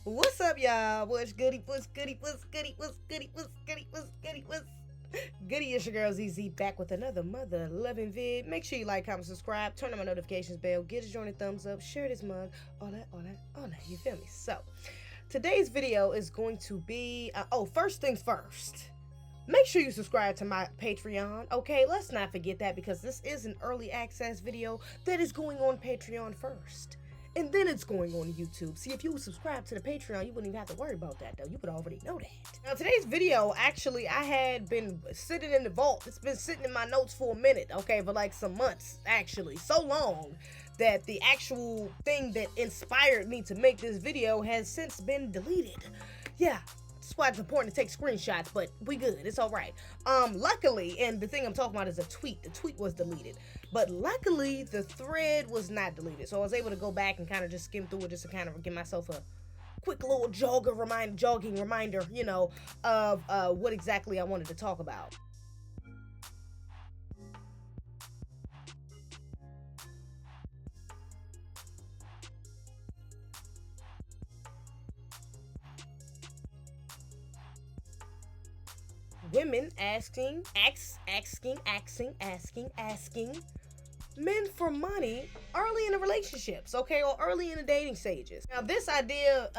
What's up, y'all? What's goody? What's goody? What's goody? What's goody? What's goody? What's goody? What's goody? It's your girl Zeze back with another mother loving vid. Make sure you like, comment, subscribe, turn on my notifications bell, get a joint a thumbs up, share this mug, all that. You feel me? So, today's video is going to be first things first. Make sure you subscribe to my Patreon, okay? Let's not forget that because this is an early access video that is going on Patreon first. And then it's going on YouTube. See, if you would subscribe to the Patreon, you wouldn't even have to worry about that, though. You would already know that. Now, today's video, actually, I had been sitting in the vault. It's been sitting in my notes for a minute, okay, for like some months, actually. So long that the actual thing that inspired me to make this video has since been deleted. Yeah. That's why it's important to take screenshots, but we good. It's all right. Luckily, and the thing I'm talking about is a tweet. The tweet was deleted, but luckily the thread was not deleted. So I was able to go back and kind of just skim through it just to kind of give myself a quick little jogging reminder, you know, of what exactly I wanted to talk about. Women asking men for money early in the relationships, okay, or early in the dating stages. Now, this idea,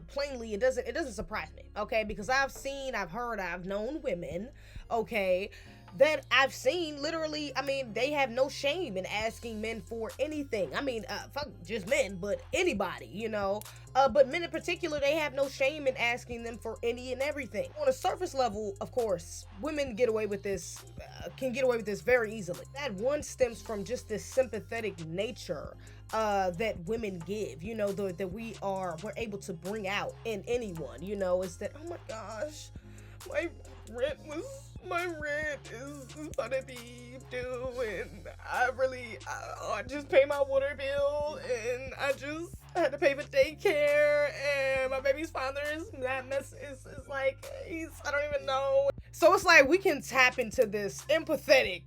plainly, it doesn't surprise me, okay, because I've heard, I've known women, okay, that I've seen literally, I mean, they have no shame in asking men for anything. I mean, fuck just men, but anybody, you know. But men in particular, they have no shame in asking them for any and everything. On a surface level, of course, women get away with this, can get away with this very easily. That one stems from just this sympathetic nature that women give, you know, that we're able to bring out in anyone, you know, is that, oh my gosh, my rent is gonna be due, and I just pay my water bill, and I just had to pay for daycare, and my baby's father is like, I don't even know. So it's like we can tap into this empathetic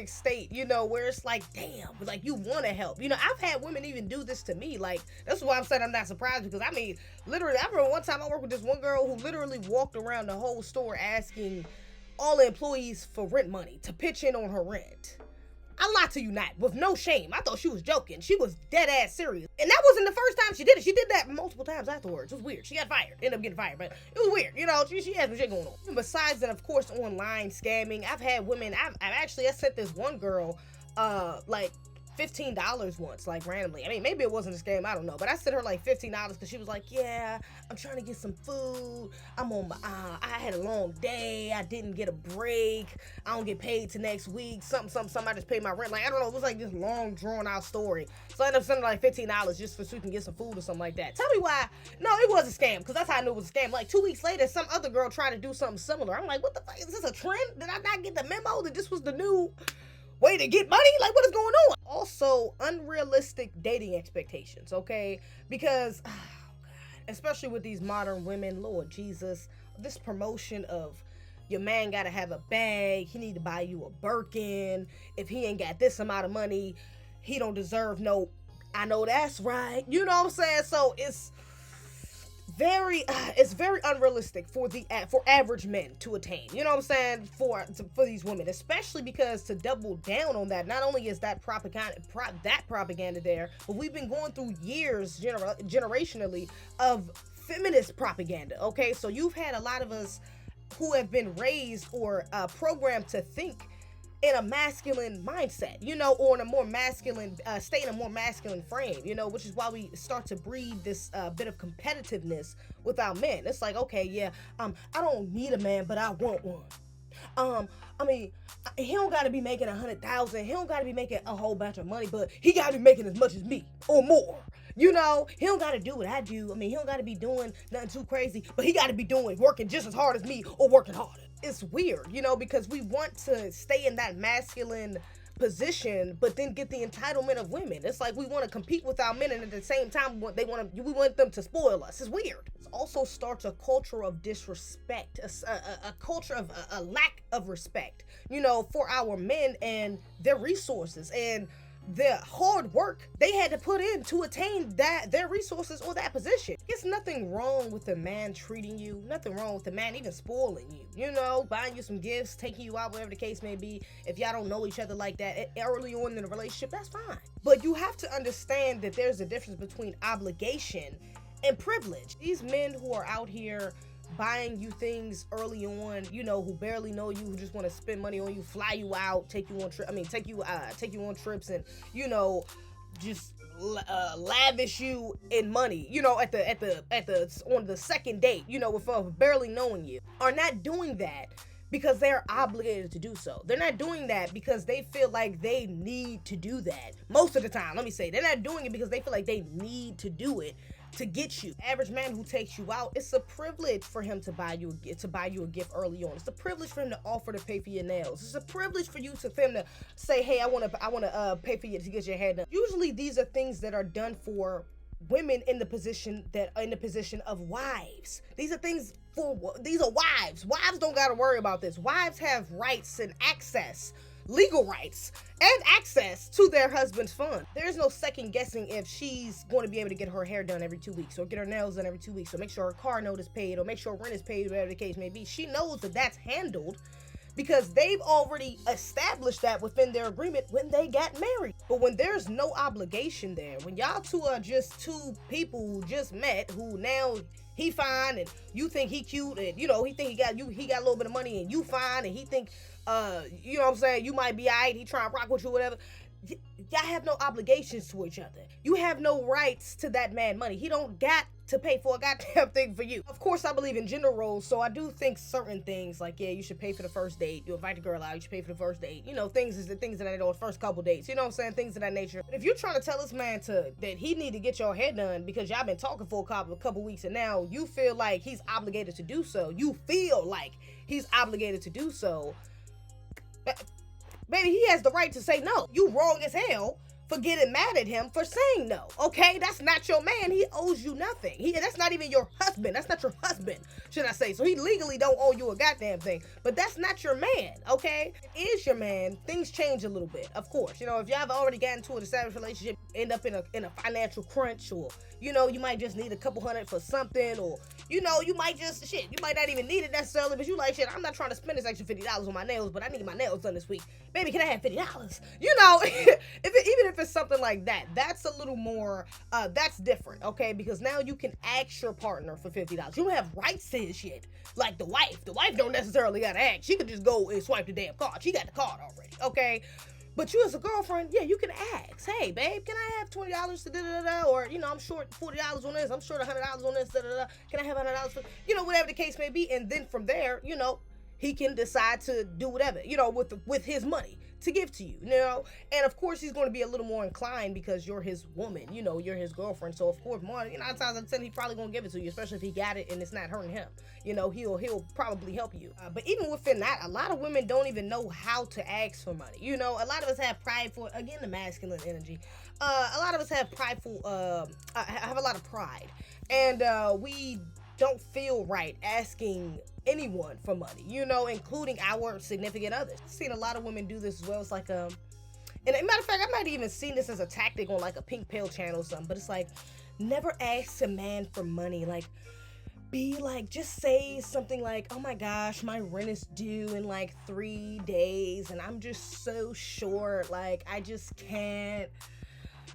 state, you know, where it's like, damn, like you want to help. You know, I've had women even do this to me. Like, that's why I'm saying I'm not surprised, because I mean, literally, I remember one time I worked with this one girl who literally walked around the whole store asking all the employees for rent money to pitch in on her rent. I lie to you not, with no shame. I thought she was joking. She was dead ass serious. And that wasn't the first time she did it. She did that multiple times afterwards. It was weird. She got fired. Ended up getting fired, but it was weird. You know, she had some shit going on. And besides that, of course, online scamming. I've had women, I sent this one girl, like, $15 once, like randomly. I mean, maybe it wasn't a scam, I don't know, but I sent her like $15 because she was like, yeah, I'm trying to get some food, I'm on my I had a long day, I didn't get a break, I don't get paid till next week, something, I just paid my rent. Like, I don't know, it was like this long drawn out story. So I ended up sending her like $15 just so she can get some food or something like that. Tell me why. No, it was a scam, because that's how I knew it was a scam. Like 2 weeks later, some other girl tried to do something similar. I'm like, what the fuck, is this a trend? Did I not get the memo that this was the new way to get money? Like, what is going on? Also, unrealistic dating expectations, okay? Because, oh God, especially with these modern women, Lord Jesus, this promotion of your man gotta have a bag, he need to buy you a Birkin, if he ain't got this amount of money, he don't deserve no, I know that's right, you know what I'm saying? So it's very unrealistic for average men to attain, you know what I'm saying, for these women, especially because, to double down on that, not only is that propaganda there, but we've been going through years generationally of feminist propaganda, okay? So you've had a lot of us who have been raised or programmed to think in a masculine mindset, you know, or in a more masculine stay in a more masculine frame, you know, which is why we start to breed this bit of competitiveness with our men. It's like, okay, yeah, I don't need a man, but I want one. I mean, he don't gotta be making 100,000, he don't gotta be making a whole bunch of money, but he gotta be making as much as me or more. You know, he don't gotta do what I do. I mean, he don't gotta be doing nothing too crazy, but he gotta be working just as hard as me or working harder. It's weird, you know, because we want to stay in that masculine position, but then get the entitlement of women. It's like we want to compete with our men, and at the same time, we want them to spoil us. It's weird. It also starts a culture of disrespect, a culture of a lack of respect, you know, for our men and their resources. And the hard work they had to put in to attain that their resources or that position. It's nothing wrong with a man treating you, nothing wrong with a man even spoiling you, you know, buying you some gifts, taking you out, whatever the case may be. If y'all don't know each other like that early on in the relationship, that's fine. But you have to understand that there's a difference between obligation and privilege. These men who are out here buying you things early on, you know, who barely know you, who just want to spend money on you, fly you out, take you on take you on trips, and, you know, just lavish you in money, you know, on the second date, you know, with barely knowing you, are not doing that because they're obligated to do so. They're not doing that because they feel like they need to do that. Most of the time, let me say, they're not doing it because they feel like they need to do it to get you. Average man who takes you out, it's a privilege for him to buy you a gift early on. It's a privilege for him to offer to pay for your nails. It's a privilege for him to say, hey, I want to pay for you to get your hair done. Usually these are things that are done for women in the position of wives. These are wives. Wives don't got to worry about this. Wives have rights and access, legal rights and access to their husband's fund. There's no second guessing if she's going to be able to get her hair done every 2 weeks, or get her nails done every 2 weeks, or make sure her car note is paid, or make sure rent is paid, whatever the case may be. She knows that that's handled because they've already established that within their agreement when they got married. But when there's no obligation there, when y'all two are just two people who just met, who now he fine and you think he cute, and, you know, he think he got a little bit of money and you fine, and he think you know what I'm saying, you might be alright, he trying to rock with you, whatever. Y'all have no obligations to each other. You have no rights to that man money. He don't got to pay for a goddamn thing for you. Of course, I believe in gender roles, so I do think certain things, like, yeah, you should pay for the first date. You invite the girl out, you should pay for the first date. You know, things that I know, the first couple dates. You know what I'm saying? Things of that nature. But if you're trying to tell this man that he need to get your hair done because y'all been talking for a couple weeks, and now you feel like he's obligated to do so. Baby, he has the right to say no. You wrong as hell for getting mad at him for saying no, okay? That's not your man. He owes you nothing. That's not even your husband. That's not your husband, should I say. So he legally don't owe you a goddamn thing. But that's not your man, okay? It is your man. Things change a little bit, of course. You know, if y'all have already gotten into an established relationship, end up in a financial crunch, or, you know, you might just need a couple hundred for something, or, you know, you might not even need it necessarily, but you like, shit, I'm not trying to spend this extra $50 on my nails, but I need my nails done this week. Baby, can I have $50? You know, even if it's something like that, that's a little more, that's different, okay? Because now you can ask your partner for $50. You don't have rights to his shit. Like the wife don't necessarily gotta ask. She could just go and swipe the damn card. She got the card already, okay? But you as a girlfriend, yeah, you can ask, hey, babe, can I have $20 to da-da-da-da? Or, you know, I'm short $40 on this, I'm short $100 on this, da-da-da. Can I have $100 for, you know, whatever the case may be. And then from there, you know, he can decide to do whatever, you know, with his money to give to you, you know. And of course, he's going to be a little more inclined because you're his woman, you know, you're his girlfriend. So of course, more, you know, 9 times out of 10, he's probably going to give it to you, especially if he got it and it's not hurting him. You know, he'll probably help you. But even within that, a lot of women don't even know how to ask for money. You know, a lot of us have prideful, again, the masculine energy. A lot of us have have a lot of pride, and we don't feel right asking anyone for money, you know, including our significant others. I've seen a lot of women do this as well. It's like, and as a matter of fact, I might even seen this as a tactic on like a Pink Pill channel or something, but it's like, never ask a man for money. Like, be like, just say something like, oh my gosh, my rent is due in like 3 days and I'm just so short, like, I just can't,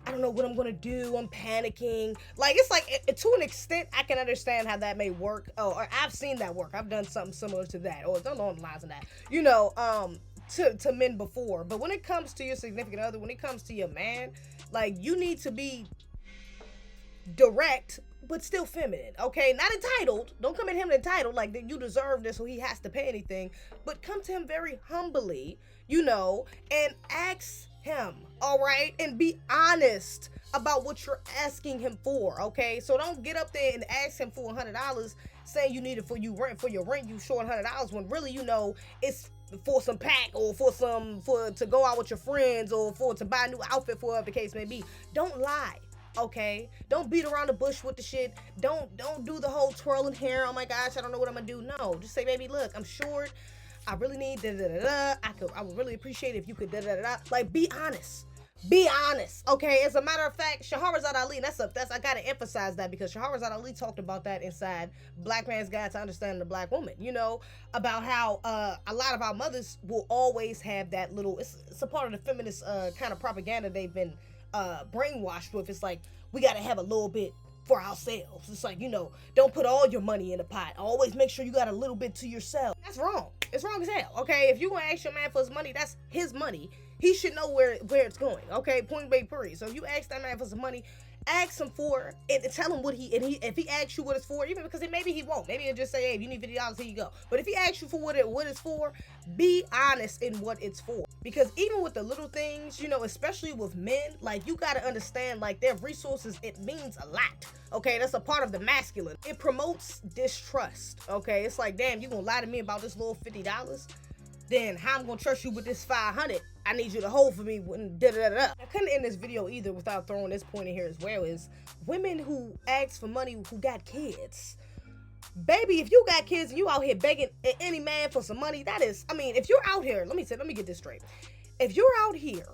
I don't know what I'm gonna do, I'm panicking. Like, it's like, to an extent, I can understand how that may work. Oh, or I've seen that work. I've done something similar to that, or along the lines of that, you know, to men before. But when it comes to your significant other, when it comes to your man, like, you need to be direct, but still feminine, okay? Not entitled. Don't come at him entitled, like that you deserve this, so he has to pay anything. But come to him very humbly, you know, and ask him, all right? And be honest about what you're asking him for, okay? So don't get up there and ask him for $100, saying you need it for your rent, you short $100, when really, you know, it's for some pack, or to go out with your friends, or to buy a new outfit, for whatever the case may be. Don't lie. Okay, don't beat around the bush with the shit. Don't do the whole twirling hair. Oh my gosh, I don't know what I'm gonna do. No, just say, baby, look, I'm short. I really need da da da da. I would really appreciate if you could da da da da. Like, be honest. Be honest, okay? As a matter of fact, Shahrazad Ali, that's I gotta emphasize that because Shahrazad Ali talked about that inside Black Man's Guide to Understanding the Black Woman, you know, about how a lot of our mothers will always have that little, it's a part of the feminist kind of propaganda they've been brainwashed with. It's like, we gotta have a little bit for ourselves. It's like, you know, don't put all your money in the pot. Always make sure you got a little bit to yourself. That's wrong. It's wrong as hell, okay? If you gonna ask your man for his money, that's his money. He should know where it's going, okay? Point blank period. So if you ask that man for some money, ask him for it and tell him what if he asks you what it's for, even because maybe he won't. Maybe he'll just say, hey, if you need $50, here you go. But if he asks you for what it's for, be honest in what it's for. Because even with the little things, you know, especially with men, like, you gotta understand, like, their resources, it means a lot. Okay, that's a part of the masculine. It promotes distrust. Okay, it's like, damn, you gonna lie to me about this little $50? Then how I'm gonna trust you with this 500? I need you to hold for me when da-da-da-da. I couldn't end this video either without throwing this point in here as well, is women who ask for money who got kids. Baby, if you got kids and you out here begging any man for some money, that is, I mean, if you're out here, let me get this straight. If you're out here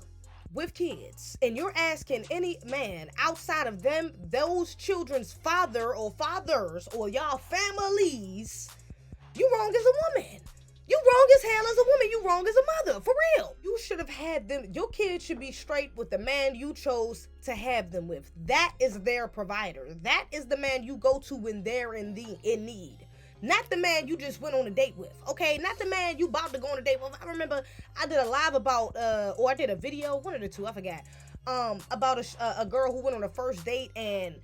with kids and you're asking any man outside of them, those children's father or fathers or y'all families, you wrong as a woman. You wrong as hell as a woman. You wrong as a mother. For real. You should have had them. Your kids should be straight with the man you chose to have them with. That is their provider. That is the man you go to when they're in need. Not the man you just went on a date with. Okay? Not the man you about to go on a date with. I remember I did a live about, or I did a video, one of the two, I forgot, about a girl who went on a first date and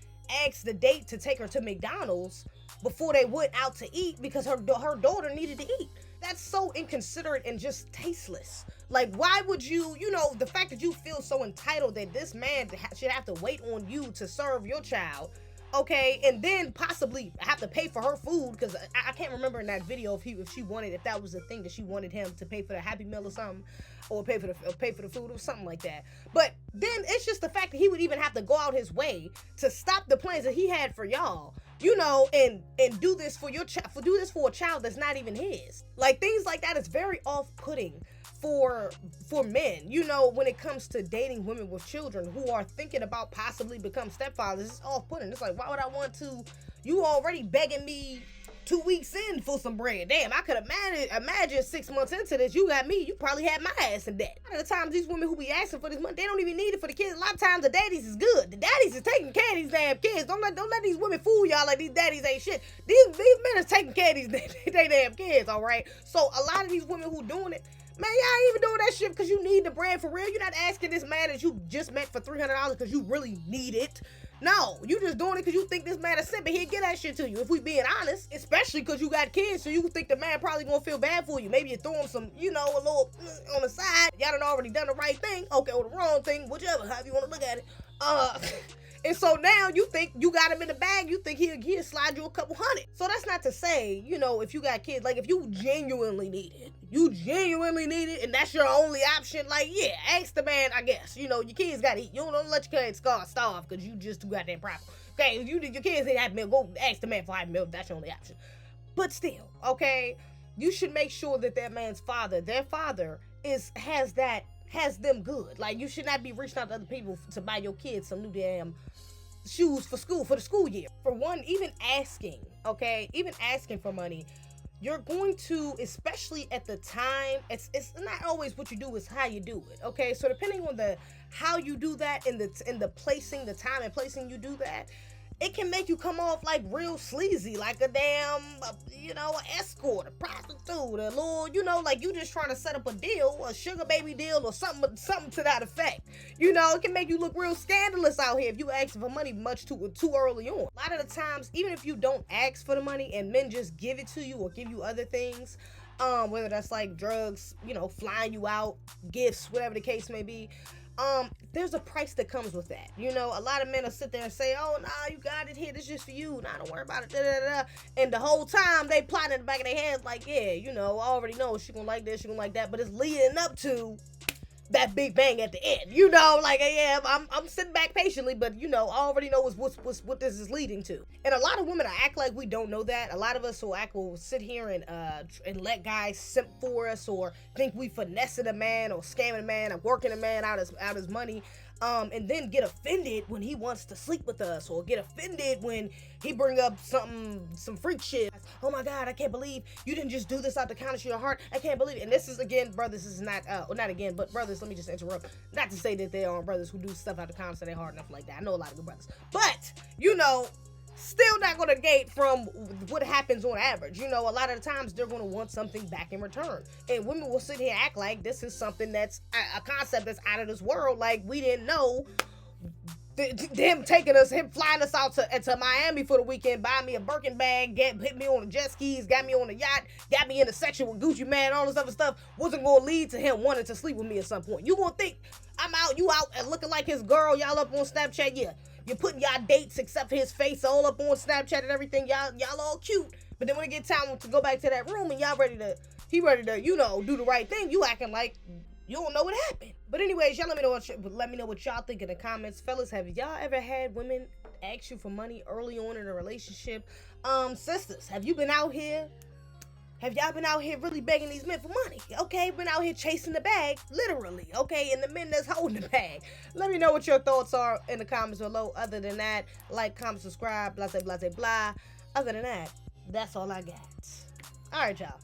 asked the date to take her to McDonald's before they went out to eat because her daughter needed to eat. That's so inconsiderate and just tasteless. Like, why would you, you know, the fact that you feel so entitled that this man should have to wait on you to serve your child, okay, and then possibly have to pay for her food, because I can't remember in that video if that was the thing that she wanted him to pay for the Happy Meal or something, or pay for the food or something like that. But then it's just the fact that he would even have to go out his way to stop the plans that he had for y'all, you know, and do this for your child, do this for a child that's not even his. Like, things like that is very off-putting for men, you know, when it comes to dating women with children who are thinking about possibly become stepfathers. It's off-putting. It's like, why would I want to? You already begging me 2 weeks in for some bread. Damn, I could imagine 6 months into this, you got me, you probably had my ass in debt. A lot of the times these women who be asking for this money, they don't even need it for the kids. A lot of times the daddies is good. The daddies is taking care of these damn kids. Don't let these women fool y'all like these daddies ain't shit. These men is taking care of these they damn kids, all right? So a lot of these women who doing it, man, y'all ain't even doing that shit because you need the bread for real. You're not asking this man that you just met for $300 because you really need it. No, you just doing it because you think this man is simple. He'll get that shit to you. If we being honest, especially because you got kids, so you think the man probably gonna feel bad for you. Maybe you throw him some, you know, a little on the side. Y'all done already done the right thing, okay, or the wrong thing, whichever, however you want to look at it. And so now you think you got him in the bag, you think he'll slide you a couple hundred. So that's not to say, you know, if you got kids, like if you genuinely need it, and that's your only option, like, yeah, ask the man, I guess. You know, your kids gotta eat. You don't let your kids starve because you just too goddamn proper. Okay, if your kids ain't have milk, go ask the man for having milk. That's your only option. But still, okay, you should make sure that that man's father, their father, has them good. Like, you should not be reaching out to other people to buy your kids some new damn shoes for the school year. For one, even asking for money, you're going to, especially at the time, it's not always what you do, it's how you do it. Okay, so depending on how you do that and the time and placing you do that, it can make you come off like real sleazy, like a damn, you know, an escort, a prostitute, a little, you know, like you just trying to set up a deal, a sugar baby deal or something to that effect. You know, it can make you look real scandalous out here if you ask for money much too early on. A lot of the times, even if you don't ask for the money and men just give it to you or give you other things, whether that's like drugs, you know, flying you out, gifts, whatever the case may be, there's a price that comes with that. You know, a lot of men will sit there and say, oh, nah, you got it here, this is just for you, nah, don't worry about it, da-da-da-da. And the whole time they plotting in the back of their heads like, yeah, you know, I already know she gonna like this, she gonna like that, but it's leading up to that big bang at the end. You know, like, yeah, I'm sitting back patiently, but you know, I already know what this is leading to. And a lot of women act like we don't know that. A lot of us will sit here and let guys simp for us, or think we finessing a man or scamming a man or working a man out his money. And then get offended when he wants to sleep with us, or get offended when he bring up some freak shit. Oh my God, I can't believe you didn't just do this out the kindness of your heart. I can't believe it. And this is, again, brothers, this is not, not again, but brothers, let me just interrupt. Not to say that there aren't brothers who do stuff out the kindness of their heart, nothing like that. I know a lot of good brothers. But, you know, still not going to negate from what happens on average. You know, a lot of the times they're going to want something back in return. And women will sit here and act like this is something that's a concept that's out of this world. Like, we didn't know him flying us out to Miami for the weekend, buying me a Birkin bag, hit me on the jet skis, got me on the yacht, got me in the section with Gucci Man, all this other stuff wasn't going to lead to him wanting to sleep with me at some point. You going to think you out and looking like his girl, y'all up on Snapchat, yeah. You're putting y'all dates except for his face all up on Snapchat and everything. Y'all all cute. But then when it get time to go back to that room and he ready to, you know, do the right thing, you acting like you don't know what happened. But anyways, y'all let me know what y'all think in the comments. Fellas, have y'all ever had women ask you for money early on in a relationship? Sisters, have you been out here? Have y'all been out here really begging these men for money? Okay, been out here chasing the bag, literally. Okay, and the men that's holding the bag. Let me know what your thoughts are in the comments below. Other than that, like, comment, subscribe, blah, blah, blah, blah. Other than that, that's all I got. All right, y'all.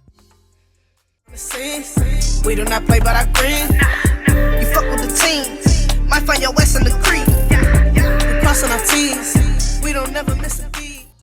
We do not play, but I green. You fuck with the team. Might find your West in the creek. We crossing our T's. We don't never miss it.